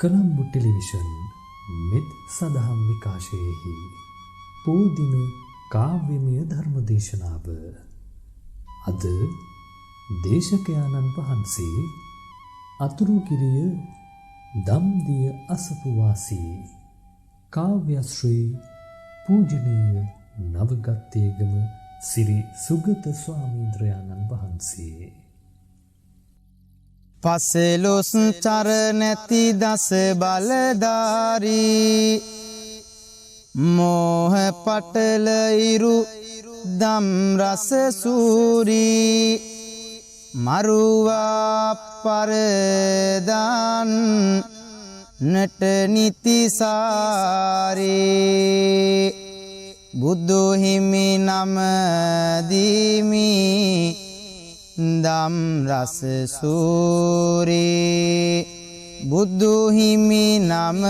Colombo television මෙත් සදහම් විකාශයේහි පෝදින කාව්‍යමය ධර්මදේශනාව අද දේශකයාණන් වහන්සේ අතුරුගිරිය දම්දිය අසපු වාසී කාව්‍යශ්‍රී පූජනීය නවගත්තේගම සිරි සුගත ස්වාමීන්ද්‍රයාණන් වහන්සේ. පසලොස් චරණැති දස බලධාරී මෝහ පටල ඉරු දම් රස සූරී මරුවා පරදාන් නට නිතිසාරී බුදු හිමි නම දීමි දම් රස සූරී බුදු හිමි නම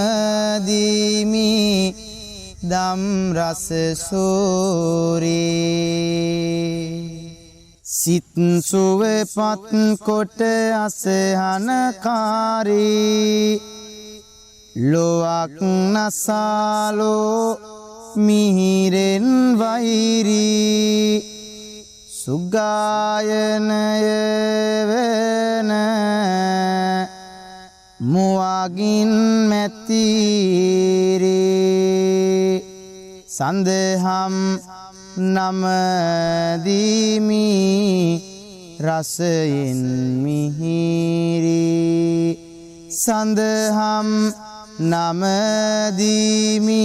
දීමි දම් රස සූරී සිත් සුවපත් කොට අසහනකාරී ලොවක් නසාලෝ මිහිරෙන් වෛරී සුගායනය වන මුවගින් මැතිරේ සඳහම් නමදීමි රසයෙන් මිහිරී සඳහම් නමදීමි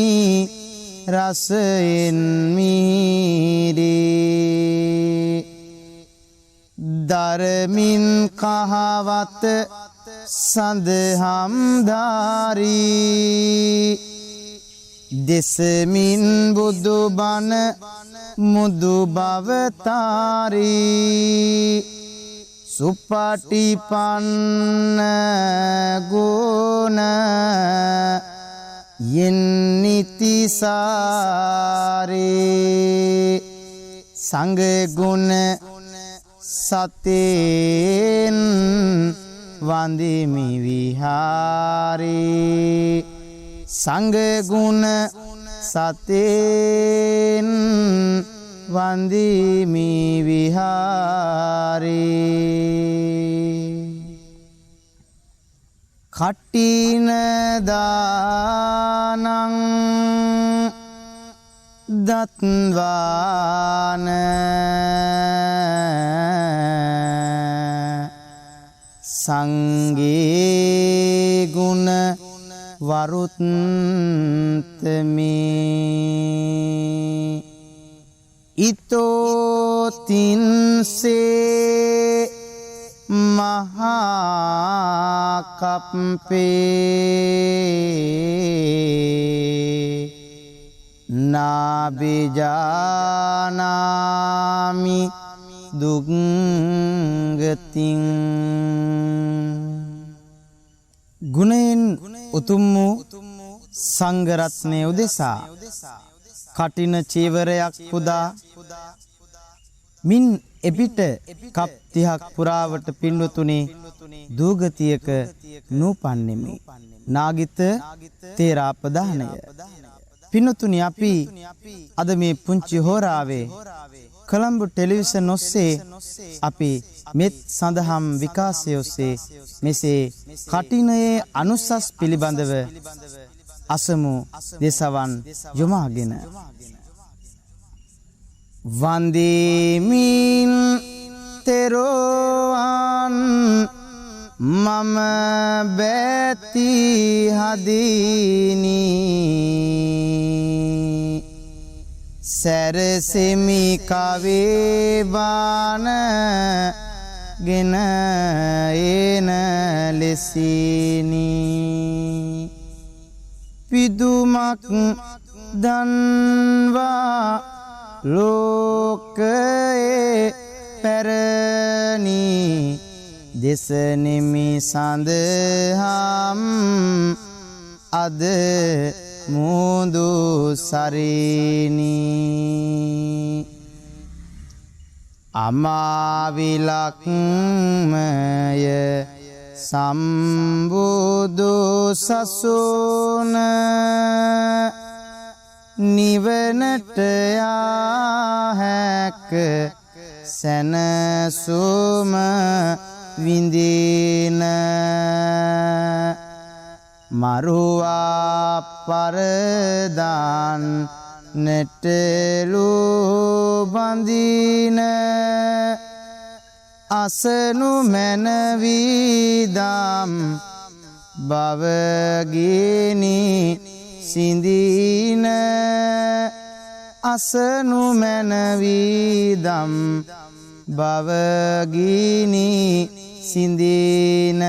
රසයෙන් මිහිරී දරමින් කහවත සඳහම් ධාරී දෙසමින් බුදු බණ මුදු භවතාරී සුපටිපන්න ගුණ යෙන්නිතිසාරේ සංඝ ගුණ සතෙන් වන්දිමි විහාරේ සංඝ ගුණ සතෙන් වන්දිමි විහාරේ කටින දානං දත්වාන සංඝේ ගුණ වරුත්තමේ ඊතෝ තින්සේ මහා කප්පේ නාබිජානාමි දුක්ගතින් ගුණයෙන් උතුම් වූ සංඝ රත්නය උදෙසා කටින චීවරයක් පුදා මින් එපිට කප් 30ක් පුරාවට පින්වතුනි දුගතියක නූපන්නෙමි නාගිත තේරාපදානය පින්වතුනි අපි අද මේ පුංචි හෝරාවේ කොළඹ ටෙලිවිෂන් ඔස්සේ අපි මෙත් සඳහම් විකාශය ඔස්සේ මෙසේ කටිනයේ අනුසස් පිළිබඳව අසමු දේශවන් යොමාගෙන වන්දිමින් තෙරුවන් මම බැති හදිනි සරසෙමි කවේ බාන ගෙන එන ලෙසිනි පිදුමක් දන්වා ලෝකයේ පැරණි දෙසනෙමි සඳහම් අද මුදු සරිනි අමාවිලක්මය සම්බුදු සසුන නිවනට යා හැක සැනසුම විඳින මරුවා පරදාන් නෙටලු බඳින අසනු මැනවිදම් බවගිනි සිඳින අසනු මැනවිදම් බවගිනි සිඳින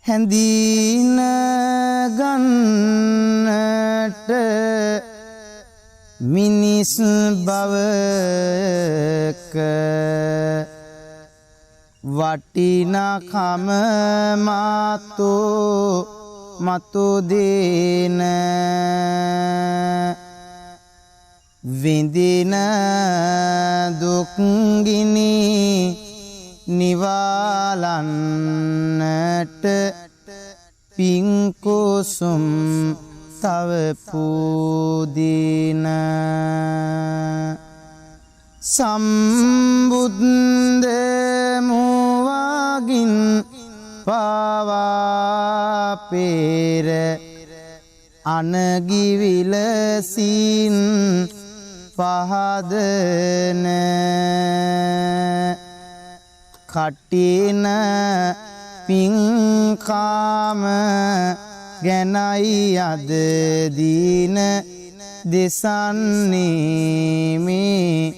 හැඳින ගන්නට මිනිස් බවක වටිනකම මතු දෙන විඳින දුක්ගිනි නිවාලන්නට පිංකුසුම් තව පූදින සම්බුද්ධ මුවගින් පවා පෙර අනගිවිලසින් පහදන කටින පින්කාම ගැනයි අද දින දෙසන්නේ මේ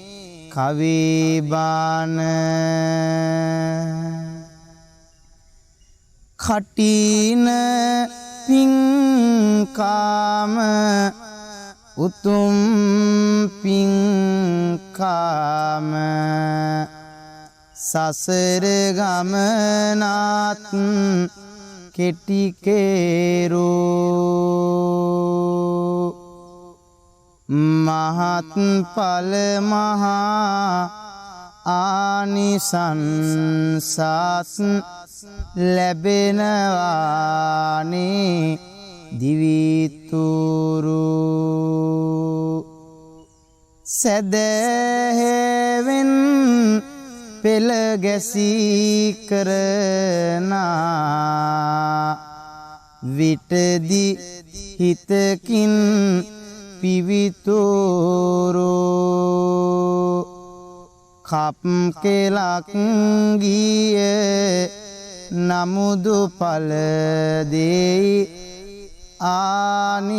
කවිබාන කටින පින්කාම උතුම් පින්කාම සසර ගමනත් කෙටිකේරෝ මහත් ඵල මහා ආනිසංසත් ලැබෙනවානේ දිවිතුරු සැදැහැවෙන් පෙළ ගැසී කරනා විටදි හිතකින් පිවිතුරෝ කප් කෙලක් ගිය නමුදු ඵල දෙයි ආනිසංසයෝ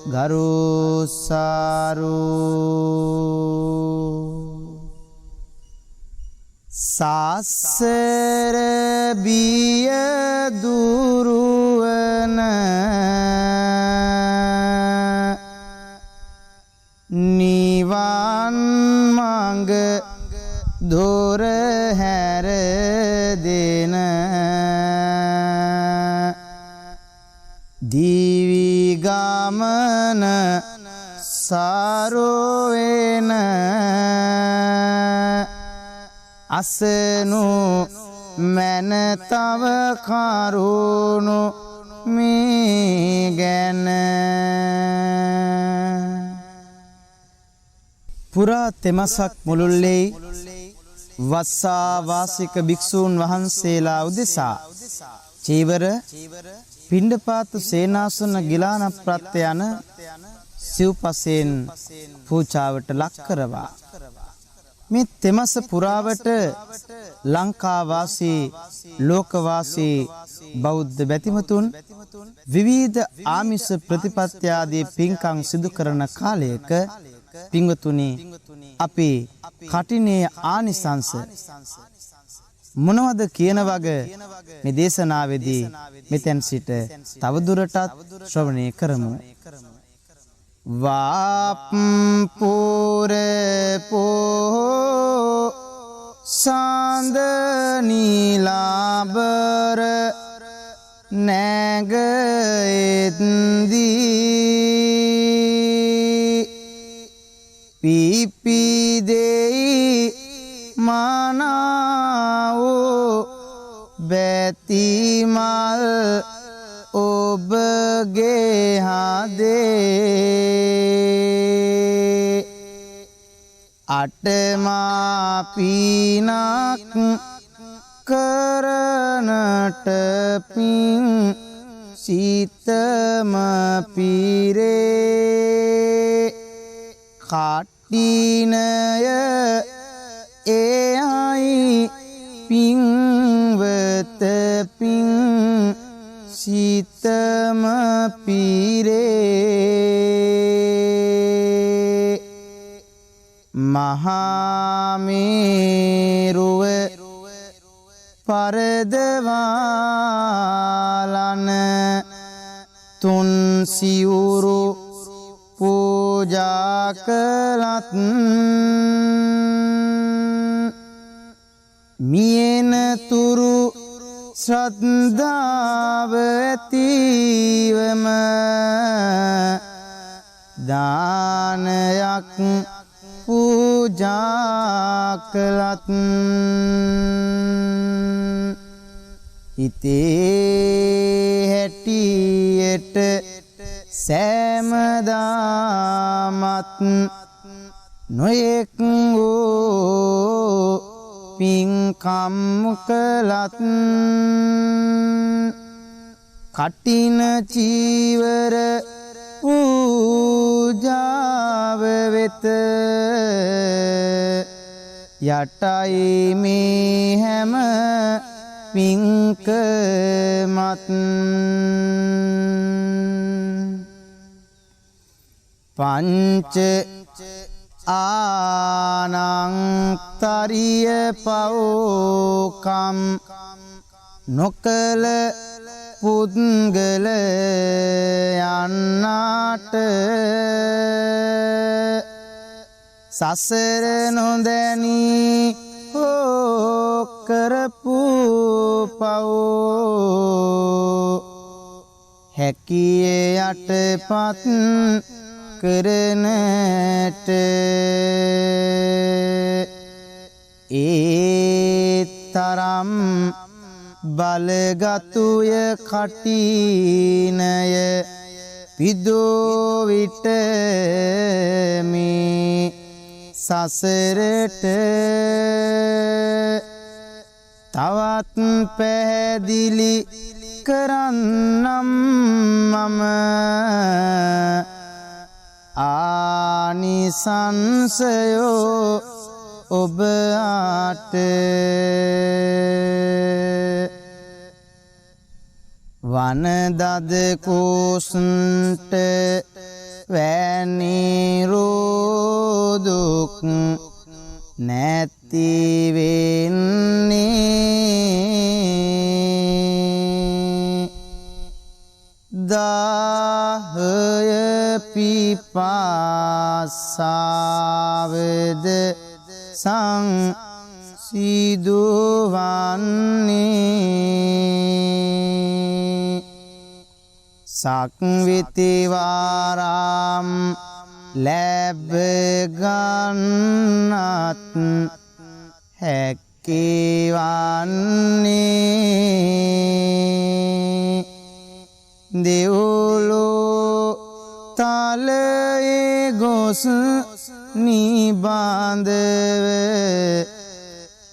ගරුසාරෝ සාසර බිය දුරුවන නිවන් මඟ දොර හැර දෙන දිවි ගමන සාරෝවෙන අසනු මැන තව කරුණු මේ ගැන පුරා තෙමසක් මුළුල්ලේ වස්සා වාසික භික්ෂූන් වහන්සේලා උදෙසා චීවර පිණ්ඩපාත සේනාසන ගිලාන ප්‍රත්‍ය යන සිව්පසෙන් පූජාවට ලක් කරවා මේ තෙමස පුරාවට ලංකාවාසී ලෝකවාසී බෞද්ධ බැතිමතුන් විවිධ ආමිෂ ප්‍රතිපත්ති ආදී පින්කම් සිදු කරන කාලයක පින්වතුනි අපි කටිනේ ආනිසංස මොනවද කියන වග මේ දේශනාවේදී මෙතෙන් සිට තවදුරටත් ශ්‍රවණය කරමු. වාප්පුර පෝ සාන්ද නීලාබර නැගෙද්දී පිපි මනාවෝ බැතිමල් ඔබගේ හදේ අටමා පිනක් කරනට පින් සිතම පිරේ කටිනය එයයි පින්වත පින් සිතම පිරේ මහාමේරුව පරදවාලන තුන් සිවුරු පූජා කළත් මියෙන තුරු ශ්‍රද්ධාව ඇතිවම දානයක් පූජා කළත් හිතේ හැටියට සෑමදාමත් නොයෙක් වූ පින්කම් කළත් කටින චීවර පූජාව වෙත යටයි මේ හැම පින්කමත් පංච ආනන්තරිය පව්කම් නොකල පුද්ගල යන්නාට සසර නොදැනී හෝ කරපු පව් හැකිය යටපත් කරනට ඒ තරම් බලගතුය කටිනය පිදෝ විට මේ සසරට තවත් පැහැදිලි කරන්නම් මම ආනිසංසයෝ ඔබ ආට වනදද කුසන්ට වැනිරෝදුක් නැතිවෙන්නේ දාහය පිපාසාවද සංසිදුවන්නේ සක්විතිවාරම් ලැබ ගන්නත් හැකිවන්නේ දෙව්ලෝ තලයේ ගොස් නිබඳව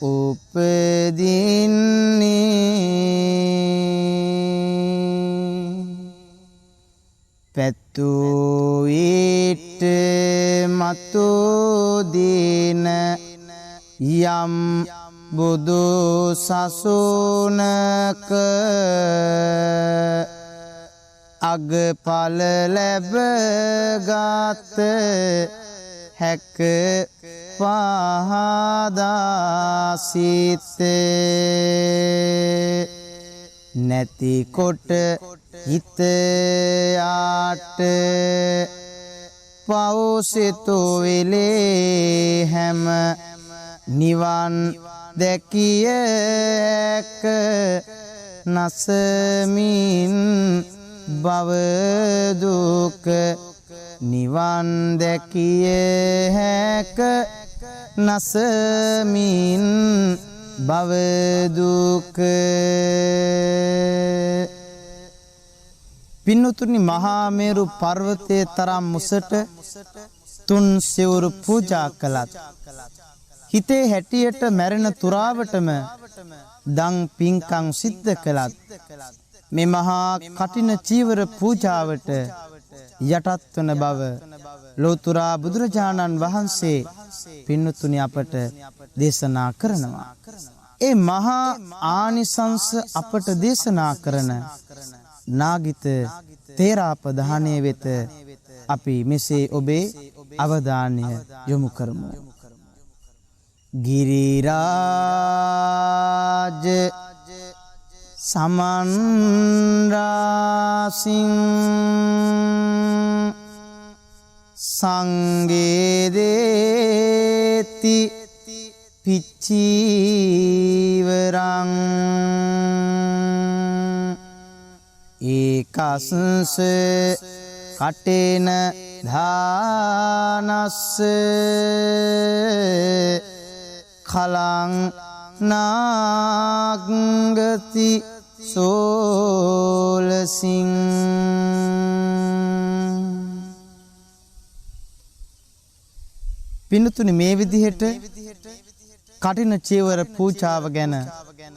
උපදින්නේ පැතු විට මතු දින යම් බුදු සසුනක අගඵල ලැබගත් හැක පහදා සිතේ නැති කොට හිත යාට පෞසිතු වෙලේ හැම නිවන් දැකිය හැක නසමින් භව දුක නිවන් දැකිය හැක නසමින් බවදුක පින්නතුනි මහා මේරු පර්වතයේ තරම් මුසට තුන් සිවුරු පූජා කළත් හිතේ හැටියට මැරෙන තුරාවටම දන් පින්කම් සිද්ධ කළත් මේ මහා කටින චීවර පූජාවට යටත් වන බව ලෝතුරා බුදුරජාණන් වහන්සේ පින්නතුනි අපට දේශනා කරනවා. ඒ මහා ආනිසංස අපට දේශනා කරන නාගිත තේරාපදානය වෙත අපි මෙසේ ඔබේ අවධානය යොමු කරමු. ගිරිරාජ සමන්රාසිං සංගේදේති පිච්චීවරං ඒකස්ස කටේන ධානස්ස කලං නාගති සෝලසිං පින්නතුනි මේ විදිහට කටින චීවර පූජාව ගැන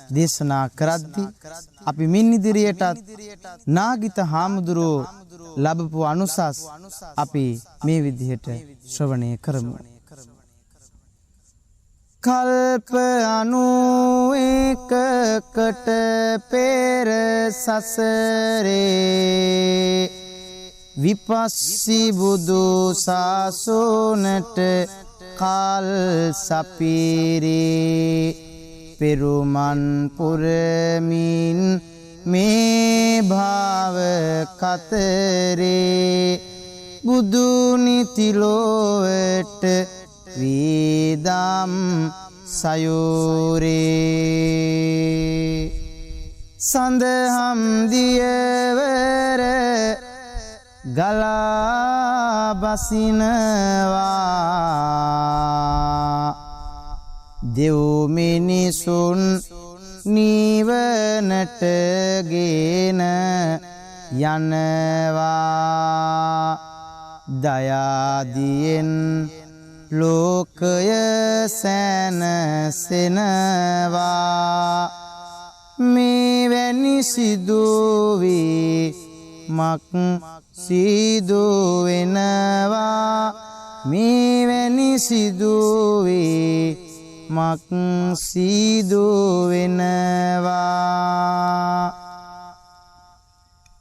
දේශනා කරද්දී අපි මින් ඉදිරියටත් නාගිත හාමුදුරුවෝ ලැබපු අනුසස් අපි මේ විදිහට ශ්‍රවණය කරමු. කල්ප 91කට පෙර සසරේ විපස්සී බුදු සාසුනට කාල් සපිරේ පෙරුමන් පුරමින් මේ භාව කතරේ බුදු නිතිලෝවට වීදම් සයුරේ සඳහම් දියවර ගලා බසිනවා දෙව් මිනිසුන් නිවනට ගෙන යනවා දයාදියෙන් ලෝකය සැනසෙනවා මෙවැනි සිදුවී මක් සිදුවෙනවා මෙවැනි සිදුවී මක් සිදුවෙනවා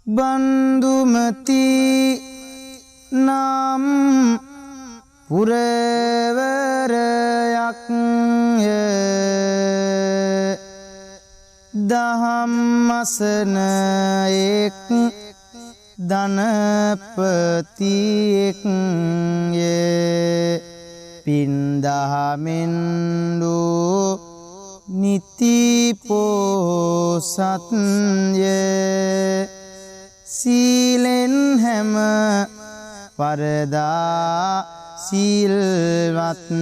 බන්දුමති නම් පුරවරයක් දහම්මසන එක් ධනපතියෙක් පින්දහමෙන් දෝ නිති පෝසත්ය සීලෙන් හැම පරදා සීල්වත්ය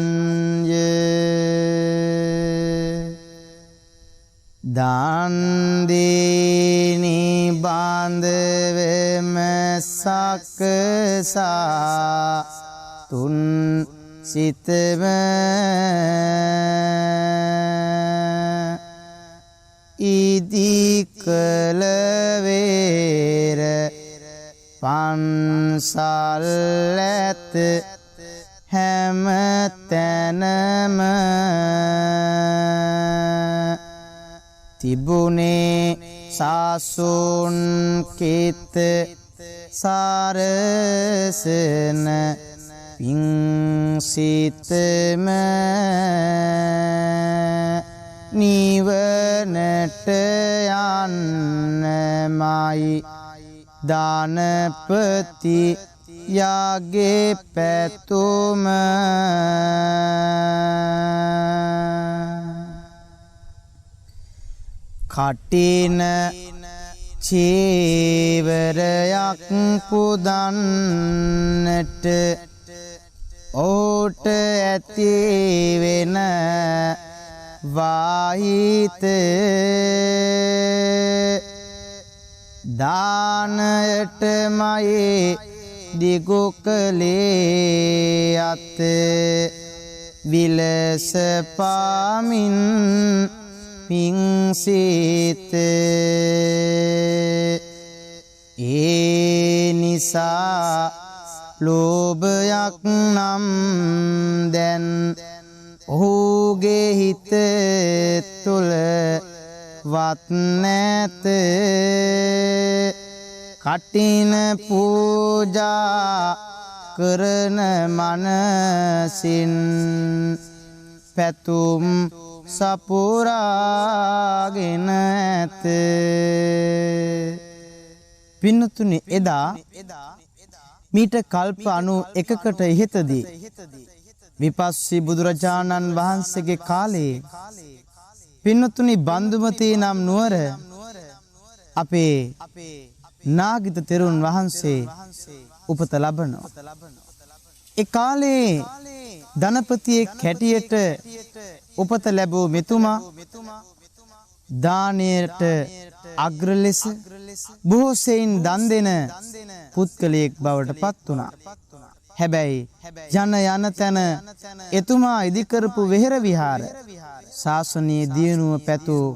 දාන් දෙනි බාන්දවෙම සකසා තුන් සිතම ඉදි කළ වේර පන්සල් ඇත හැම තැනම තිබුනේ සාසුන් කිත සාරසන පිංසිතම නිවනට යන්නමයි දානපති යාගේ පැතුම කටින චීවරයක් පුදන්නට ඕට ඇති වෙන වාහිත දානයටමයි දිගු කළේ අත් විලස පාමින් පිංසිත ඒ නිසා ලෝභයක් නම් දැන් ඔහුගේ හිත තුළ වත් නැත කටින පූජා කරන මනසින් පැතුම් සපුරාගෙන ඇත පින්නතුනි එදා මීට කල්ප 91කට ඉහතදී විපස්සී බුදුරජාණන් වහන්සේගේ කාලේ පින්නතුනි බන්දුමතී නම් නුවර අපේ නාගිත තෙරුන් වහන්සේ උපත ලබනවා. ඒ කාලේ ධනපතියෙක් හැටියට උපත ලැබූ මෙතුමා දානයට අග්‍ර ලෙස බොහෝ සෙයින් දන් දෙන පුද්ගලයෙක් බවට පත් වුණා. හැබැයි යන යන තැන එතුමා ඉදිකරපු වෙහෙර විහාර ශාසනීය දියුණුව පැතූ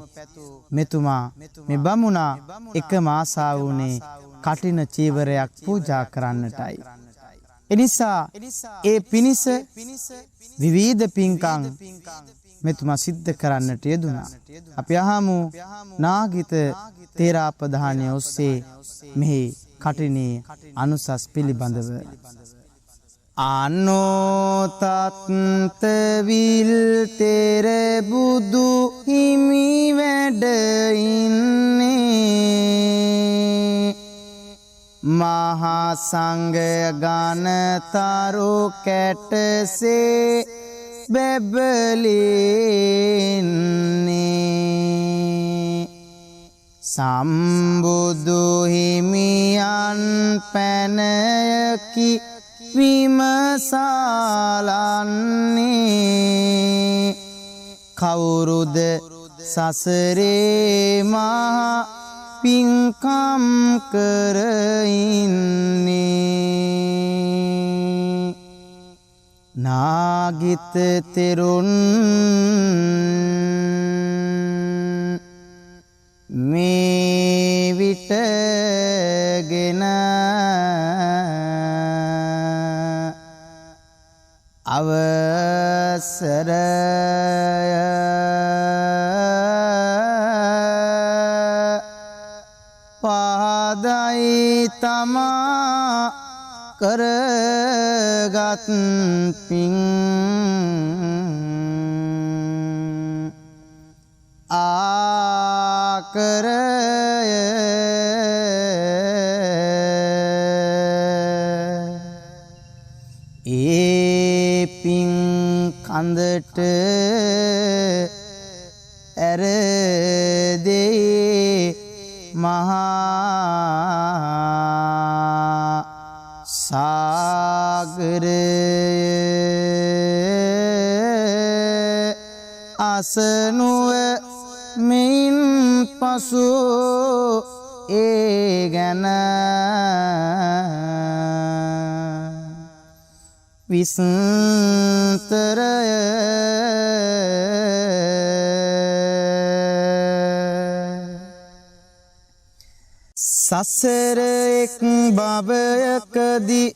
මෙතුමා මේ බමුණා එකම ආසාව වුණේ කටින චීවරයක් පූජා කරන්නටයි. එනිසා ඒ පිනිස විවිධ පින්කම් මෙතුමා සිද්ධ කරන්නට යෙදුණා. අපි අහමු නාගිත තේරාපදානය ඔස්සේ මෙහි කටිනේ අනුසස් පිළිබඳව. ආනෝතත්ත විල් තෙර බුදු හිමි වැඩ ඉන්නේ මහා සංඝ ගණතරු කැටසේ බැබලෙන්නේ සම්බුදු හිමියන් පැනයකි විමසාලන්නේ කවුරුද සසරේ මහා පින්කම් කර ඉන්නේ නාගිත තෙරුන් මේ විටගෙන අවසරය පාදයි තමා කරගත් පින් ආකරය ඒ පින් කඳට ඇරදේ මහා සාගරය අසනුව මෙයින් පසු ඒ ගැන විස්තරය සසර එක් බබයකදී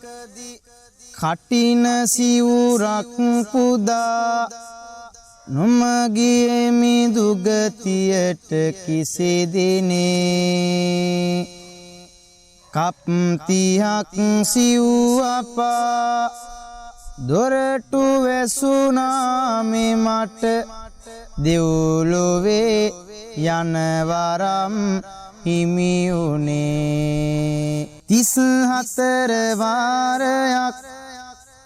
කටින සිවුරක් පුදා නොමගිය මිදුගතියට කිසිදිනේ කප්තිහක් සිව්වපා දොරටු වැසුනා මේ මට දෙව්ලොවේ යන වරම් හිමි උනේ 34 වාරයක්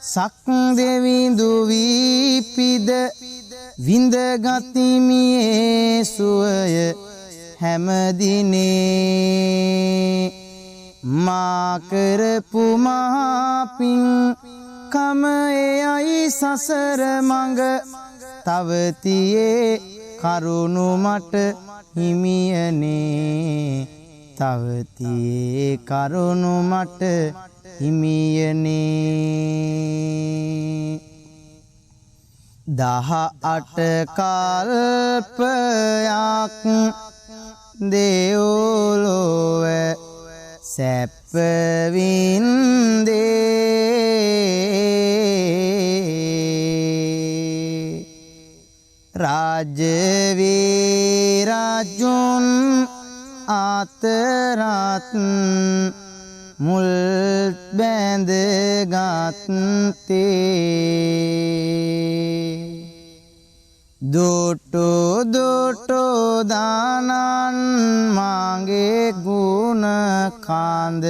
සක් දෙවිඳු වීපිද විඳ ගතිමියේ සුවය හැමදිනේ මා කරපු මහා පින් කම එයයි සසර මඟ තව තියේ කරුණු මට හිමියනේ තව තියේ කරුණු මට හිමියනේ 18 කල්පයක් දෙව්ලොව සැප වින්දේ රාජ්‍ය රාජුන් අතරත් මුල් බැඳ ගත්තේ දුටු දානන් මාගේ ගුණ කාන්ද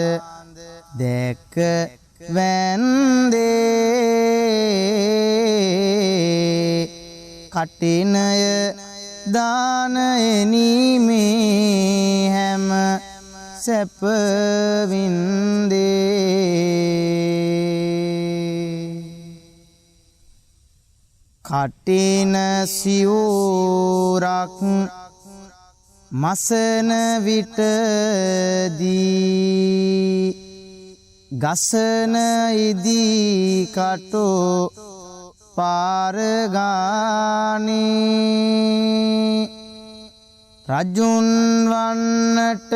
දැක වැන්දේ කටිනය දානයනීමේ හැම සැප වින්දේ කටින සිවුරක් මසන විටදී ගසන ඉදී කටෝ පාරගානේ රජුන් වන්නට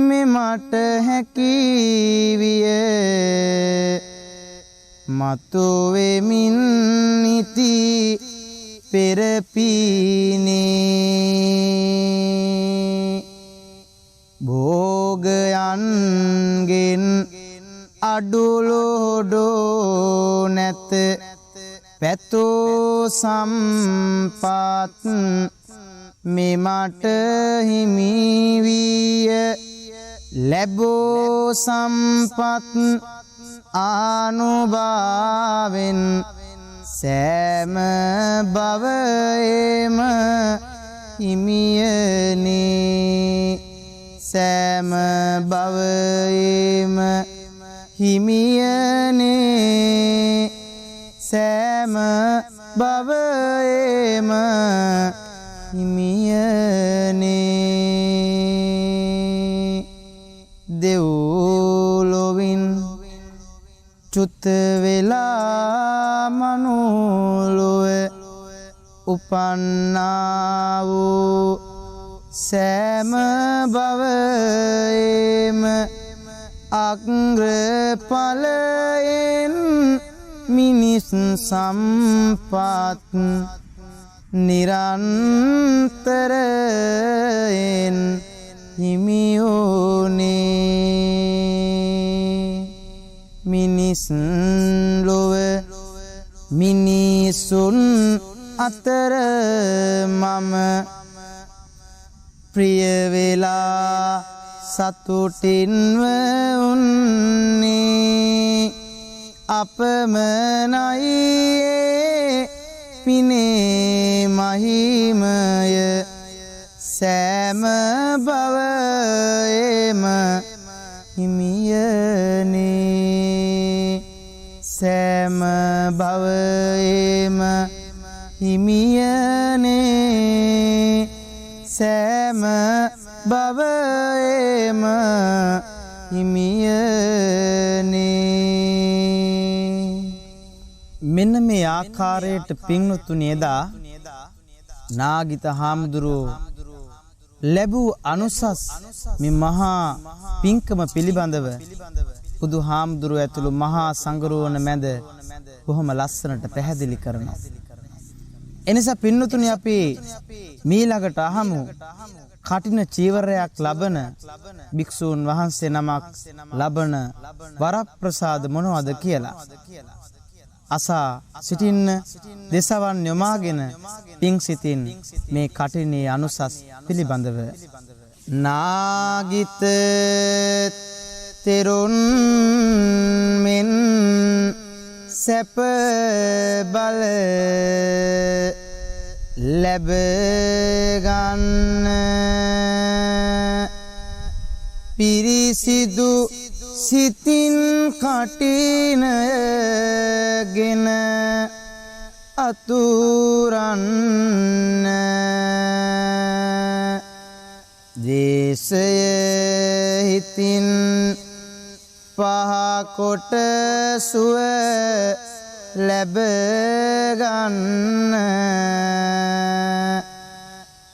මෙමට හැකිවිය මතු වෙමින් නිති පෙරපීනේ භෝගයන්ගෙන් අඩුලොඩෝ නැත පැතෝ සම්පත් මෙමට හිමිවිය ලැබෝ සම්පත් ආනුභාවෙන් සෑම භවයේම හිමියනේ සෑම භවයේම හිමියනේ සෑම භවයේම හිමියනේ දෙව්ලොවින් චුත වෙලා මනුලොව උපන්නා වූ සෑම භවයේම අග්‍රඵලයෙන් මිනිස් සම්පත් නිරන්තරයෙන් හිමියෝනේ මිනිස් ලොව මිනිසුන් අතර මම ප්‍රිය වෙලා සතුටින්ව උන්නේ අපමණයි පිනේ මහිමය සෑම භවයේම හිමියනේ සෑම භවයේම හිමියනේ සෑම භවයේම හිමියනේ මෙන්න මේ ආකාරයට පින්වතුනි එදා නාගිත හාමුදුරුවෝ ලැබූ අනුසස් මේ මහා පින්කම පිළිබඳව බුදු හාමුදුරුවෝ ඇතුළු මහා සංඝරෝණ මැද බොහොම ලස්සනට පැහැදිලි කරනවා. එනිසා පින්වතුනි අපි මීළඟට අහමු කටින චීවරයක් ලබන භික්ෂූන් වහන්සේ නමක් ලබන වරප්‍රසාද මොනවද කියලා. අසා සිටින්න දෙසවන් යොමාගෙන පිං සිතින් මේ කටිනේ අනුසස් පිළිබඳව නාගිත තෙරුන් මෙන් සැප බල ලැබ ගන්න පිරිසිදු සිතින් කටිනයගෙන අතුරන්න දේශය හිතින් පහකොට සුව ලැබගන්න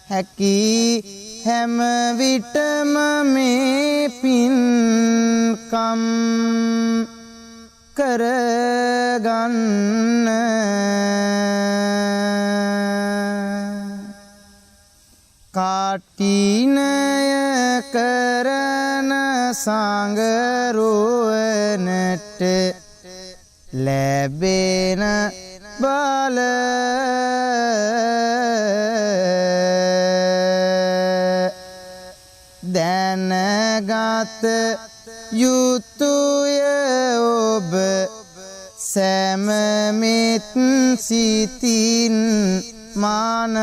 හැකි හැම විටම මේ පින්කම් කරගන්න කාටිනය කරන සංගරුවනට ලැබෙන බල දැනගත යුතුය ඔබ සැමමෙත් සිතින් මාන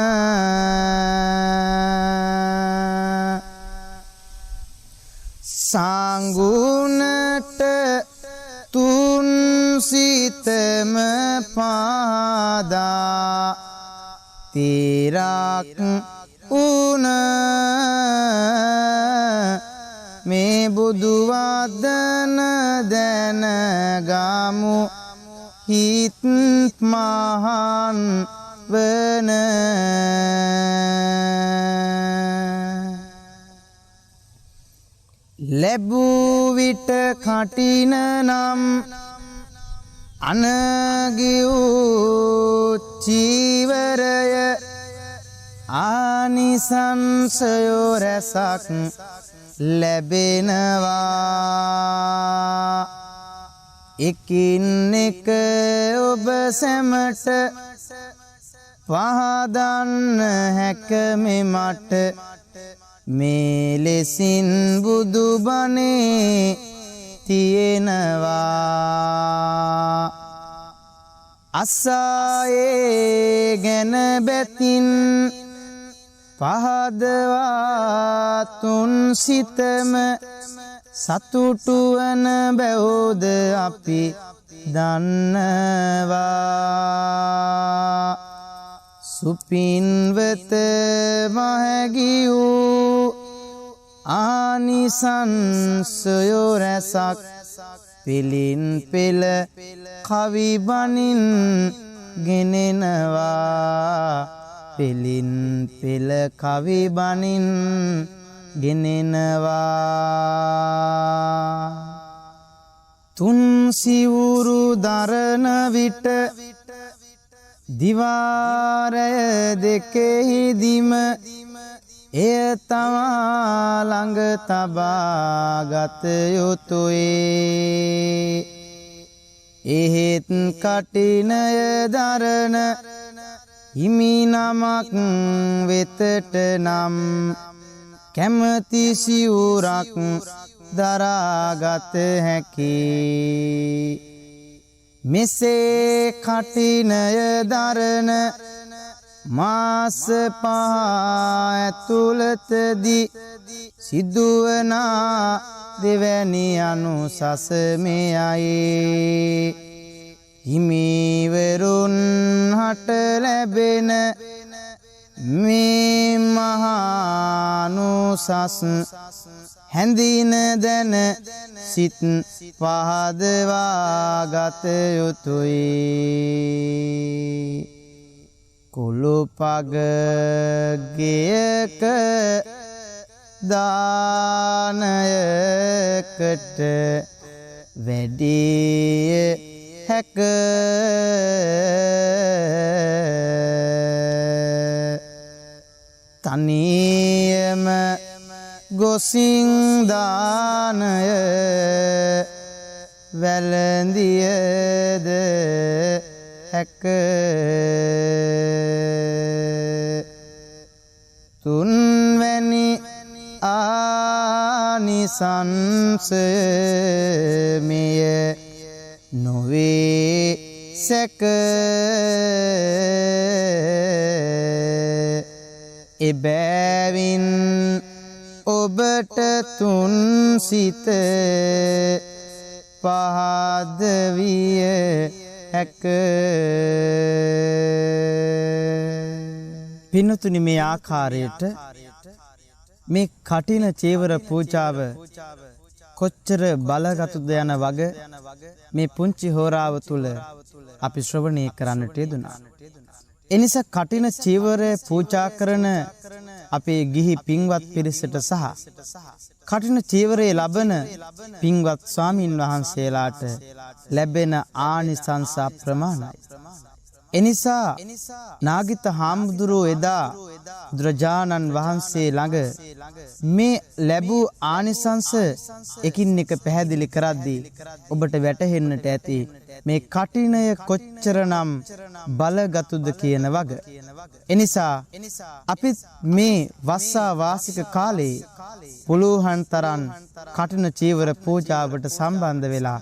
සංගුණට තුන් සිතම පාදා තිරක් උන මේ බුදු වදන දැනගමු හිත් මහන් වන ලැබූ විට කටින නම් අනගිවූ චීවරය ආනිසංසයෝ රැසක් ලැබෙනවා එකින් එක ඔබ සැමට පහදන්න හැක මෙමට මේ ලෙසින් බුදු බණේ තියෙනවා අසායේ ගැන බැතින් පහදවා තුන් සිතම සතුටු වන බැවෝද අපි දන්නවා සුපින්වත මහගි වූ ආනිසංසයෝ රැසක් පිළින් පෙළ කවි බණින් ගෙනෙනවා පිළින් පෙළ කවි බණින් ගෙනෙනවා තුන් සිවුරු දරන විට දිවාරය දෙකෙහිදිම එය තමා ළඟ තබා ගත යුතුයි එහෙත් කටිනය දරන හිමි නමක් වෙතට නම් කැමති සිවුරක් දරාගත හැකි මෙසේ කටිනය දරන මාස පහ ඇතුළතදී සිදුවනා දෙවැනි අනුසස මෙයයි හිමිවරුන් හට ලැබෙන මේ මහානුසස් හැඳින දැන සිත් පහදවා ගත යුතුයි කුළුපග ගෙයක දානයකට වැඩිය හැක තනියම ගොසින් දානය වැළඳියද හැක තුන්වැනි ආනිසංසය මෙය නොවේ සැක එබැවින් ඔබට තුන් සිත පහද විය හැක. පින්නතුනි මේ ආකාරයට මේ කටින චීවර පූජාව කොච්චර බලගතුද යන වග මේ පුංචි හෝරාව තුල අපි ශ්‍රවණය කරන්නට යෙදුණා. එනිසා කටින චීවරය පූජා කරන අපේ ගිහි පින්වත් පිරිසට සහ කටින චීවරයේ ලබන පින්වත් ස්වාමින් වහන්සේලාට ලැබෙන ආනිසංස අප්‍රමාණයි. එනිසා නාගිත හාමුදුරුවෝ එදා බුදුරජාණන් වහන්සේ ළඟ මේ ලැබූ ආනිසංස එකින් එක පැහැදිලි කරද්දී ඔබට වැටහෙන්නට ඇති මේ කටිනය කොච්චරනම් බලගතුද කියන වග. එනිසා අපි මේ වස්සා වාසික කාලේ පුළුවන් තරම් කටින චීවර පූජාවට සම්බන්ධ වෙලා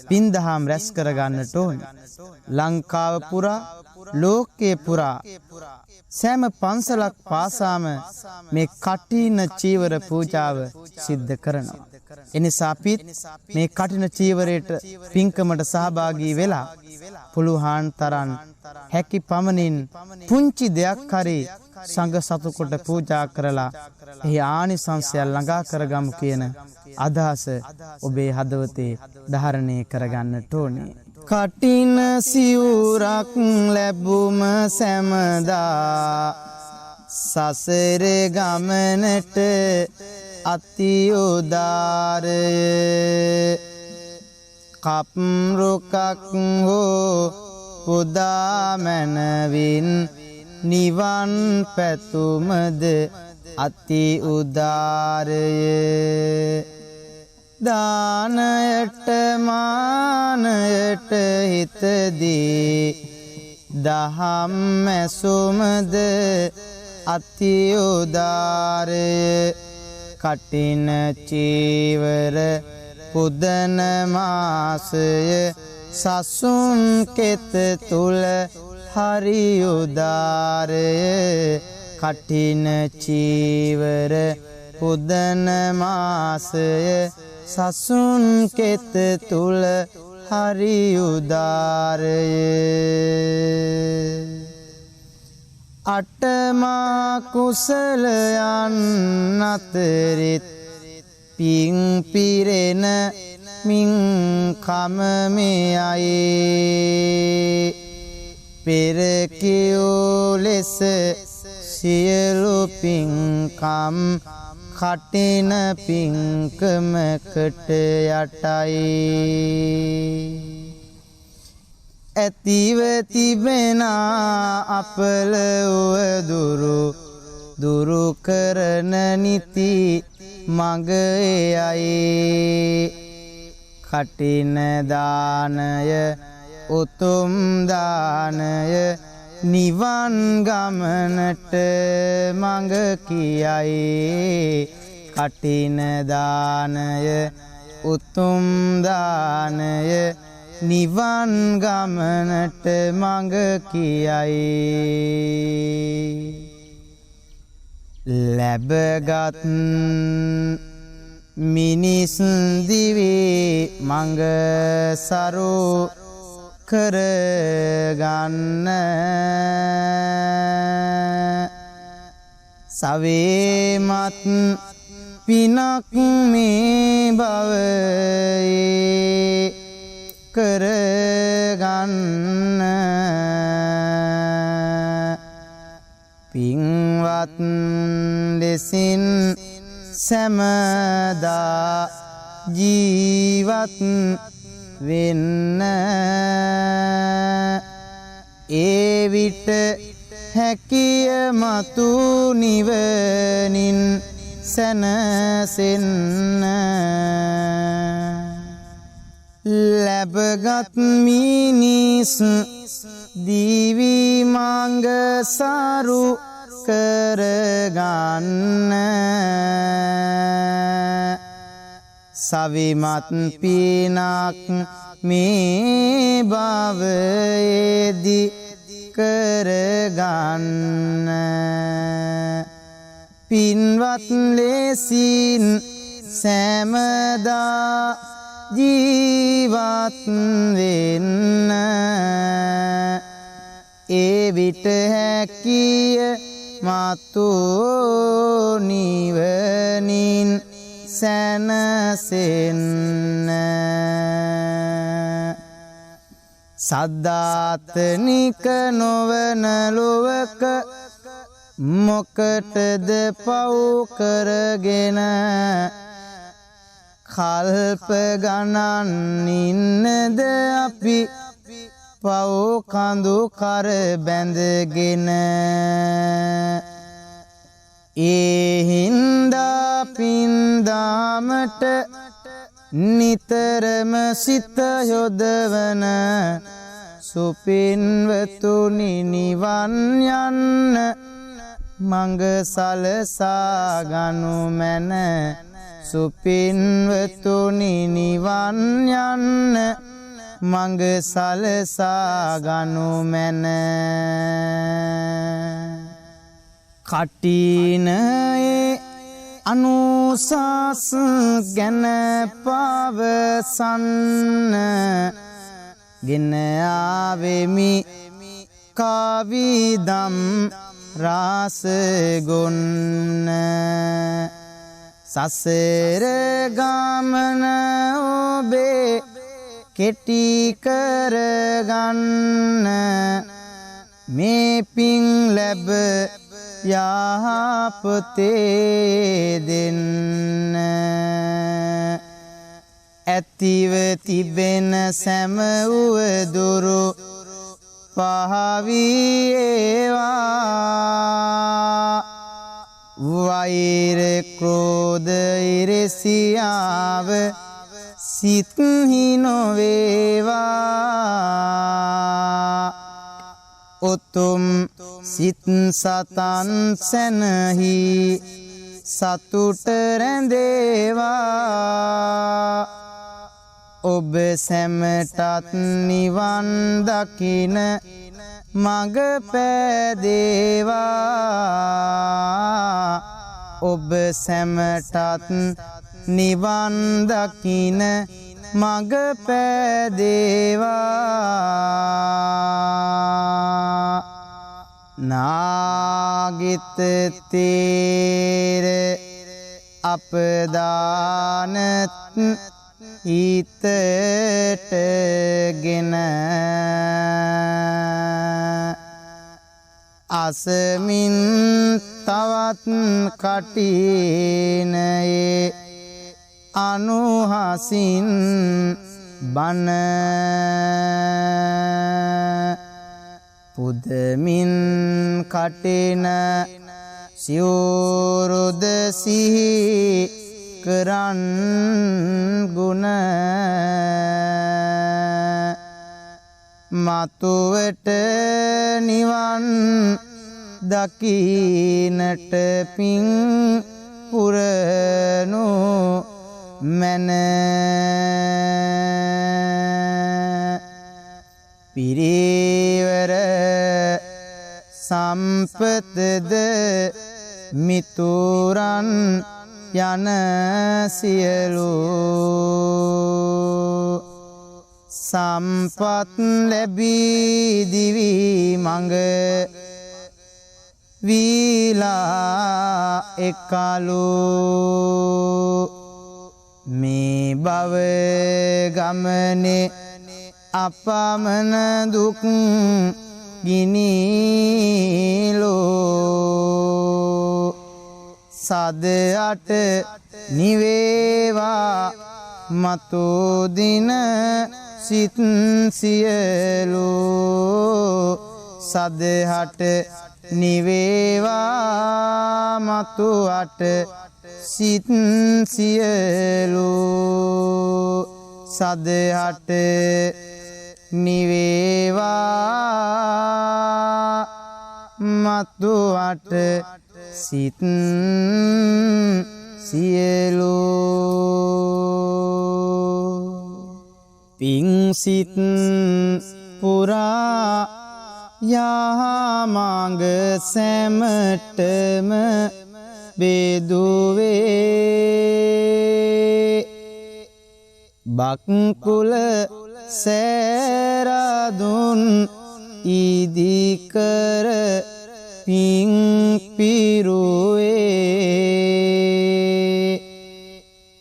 පින්දහම් රැස් කරගන්නට ඕනේ. ලංකාව පුරා ලෝකේ පුරා සෑම පන්සලක් පාසාම මේ කටින චීවර පූජාව සිද්ධ කරනවා. එනිසා අපිත් මේ කටින චීවරයට පින්කමට සහභාගී වෙලා පුළුවන් තරම් හැකි පමණින් පුංචි දෙයක් හරි සංඝ සතු කොට පූජා කරලා එහි ආනිසංසය ළඟා කරගමු කියන අදහස ඔබේ හදවතේ ධාරණය කරගන්නට ඕනේ. කටින සිවුරක් ලැබුම සැමදා සසර ගමනට අති උදාරය කප්රුකක් හෝ පුදා මනවින් නිවන් පැතුමද අති උදාරය දානයට මානයට හිතදී දහම් මැසුමද අති උදාරය කටින චීවර පුදන මාසය සසුන් කෙත තුල හරි උදාරය කටින චීවර පුදන මාසය සසුන් කෙත තුල හරි උදාරය අටමා කුසලයන් අතරිත් පිං පිරෙන මින් කම මෙයයි පෙර කියෝ ලෙස සියලු පින්කම් කටින පින්කමකට යටයි ඇතිව තිබෙන අපල දුරු කරන නිති මග එයයි කටින දානය උතුම් දානය නිවන් ගමනට මඟ කියයි කටින දානය උතුම් දානය නිවන් ගමනට මඟ කියයි ලැබගත් මිනිස් දිවි මඟ සරු කරගන්න සවේමත් පිනක් මේ භවයේ කරගන්න පින්වත් ලෙසින් සැමදා ජීවත් වෙන්න ඒ විට හැකිය මතු නිවනින් සැනසෙන්න ලැබගත් මිනිස් දිවි මඟ සරු කරගන්න සවිමත් පිනක් මේ භවයේදී කරගන්න පින්වත් ලෙසින් සෑමදා ජීවත් වෙන්න ඒ විට හැකිය මතු නිවනින් සැනසෙන්න සද්ධාතනික නොවන ලොවක මොකටද පව් කරගෙන කල්ප ගණන් ඉන්නද අපි පව් කඳු කර බැඳගෙන ඒ හින්දා පින්දාමට නිතරම සිත යොදවන සුපින්වතුනි නිවන් යන්න මඟ සලසා ගනු මැන සුපින්වතුනි නිවන් යන්න මඟ සලසා ගනු මැන කටිනයේ අනුසස් ගැන පවසන්න ගෙන ආවෙමි කවිදම් රාස ගොන්න සසර ගමන ඔබේ කෙටි කරගන්න මේ පිං ලැබ යහපතේ දෙන්න ඇතිව තිබෙන සෑම උවදුරු පහවී ඒවා වෛර ක්‍රෝධ ඉරිසියාව සිත්හි නොවේවා උතුම් සිත් සතන් සැනහි සතුට රැඳේවා ඔබ සැමටත් නිවන් දකින මඟ පෑදේවා ඔබ සැමටත් නිවන් දකින මඟ පෑදේවා නාගිත තේර අපදානත් හිතටගෙන අසමින් තවත් කටිනයේ අනුහසින් බන පුදමින් කටින සිවුරුද සිහි කරන් ගුණ මතුවට නිවන් දකින්නට පිං පුරනු මැන පිරිවර සම්පතද මිතුරන් යන සියලු සම්පත් ලැබී දිවි මඟ වීලා එකලු මේ භව ගමනේ අපමණ දුක් ගිනිලෝ සදයට නිවේවා මතු දින සිත් සියලු සදහට නිවේවා මතු අට සිත් සියලු සදහට නිවේවා මතු අට සිත් සියලු පිං සිත් පුරා යහමඟ සැමටම බෙදුවේ බක්කුල සෑරදුන් ඉදිකර පිං පිරුවේ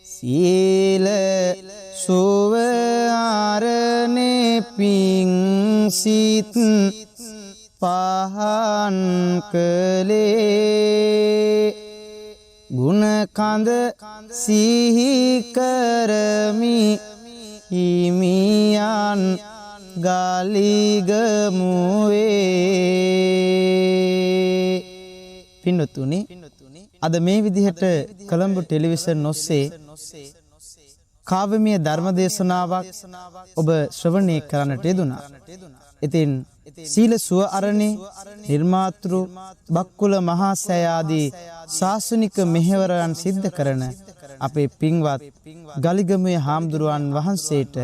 සීල සුව ආරණේ පිං සිත් පහන් කළේ ගුණ කඳ සිහි කරමි හිමියන් ගලිගමුවේ. පින්නතුනි, අද මේ විදිහට කොළඹ ටෙලිවිෂන් ඔස්සේ කාව්‍යමය ධර්ම දේශනාවක් ඔබ ශ්‍රවණය කරන්නට යෙදුණා. ඉතින් සීල සුව අරණේ නිර්මාතෘ බක්කුල මහා සෑය ආදී ශාසනික මෙහෙවරයන් සිද්ධ කරන අපේ පින්වත් ගලිගමුවේ හාමුදුරුවන් වහන්සේට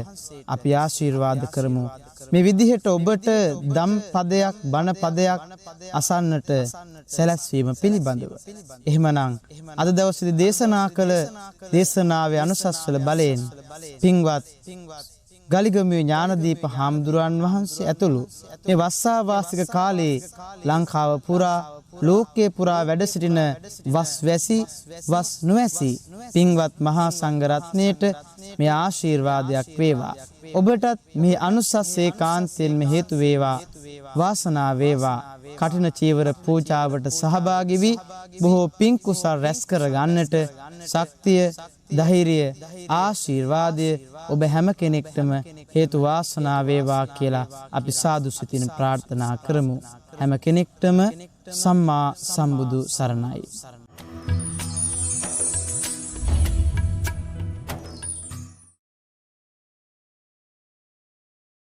අපි ආශිර්වාද කරමු. මේ විදිහට ඔබට දම් පදයක් බණ පදයක් අසන්නට සැලැස්වීම පිළිබඳව. එහෙමනම් අද දවසේදී දේශනා කළ දේශනාවේ අනුසස්වල බලයෙන් පින්වත් ගලිගමුවේ ඥානදීප හාමුදුරුවන් වහන්සේ ඇතුළු මේ වස්සා වාසික කාලේ ලංකාව පුරා ලෝකයේ පුරා වැඩ සිටින වස් වැසි වස් නොවැසි පින්වත් මහා සංඝ රත්නයට මේ ආශිර්වාදයක් වේවා. ඔබටත් මේ අනුසස් ඒකාන්තයෙන්ම හේතු වේවා, වාසනාව වේවා. කඨින චීවර පූජාවට සහභාගී වී බොහෝ පින් කුසල් රැස් කර ගන්නට ශක්තිය, ධෛර්යය, ආශිර්වාදය ඔබ හැම කෙනෙක්ටම හේතු වාසනාව වේවා කියලා අපි සාදු සිතින් ප්‍රාර්ථනා කරමු. හැම කෙනෙක්ටම සම්මා සම්බුදු සරණයි.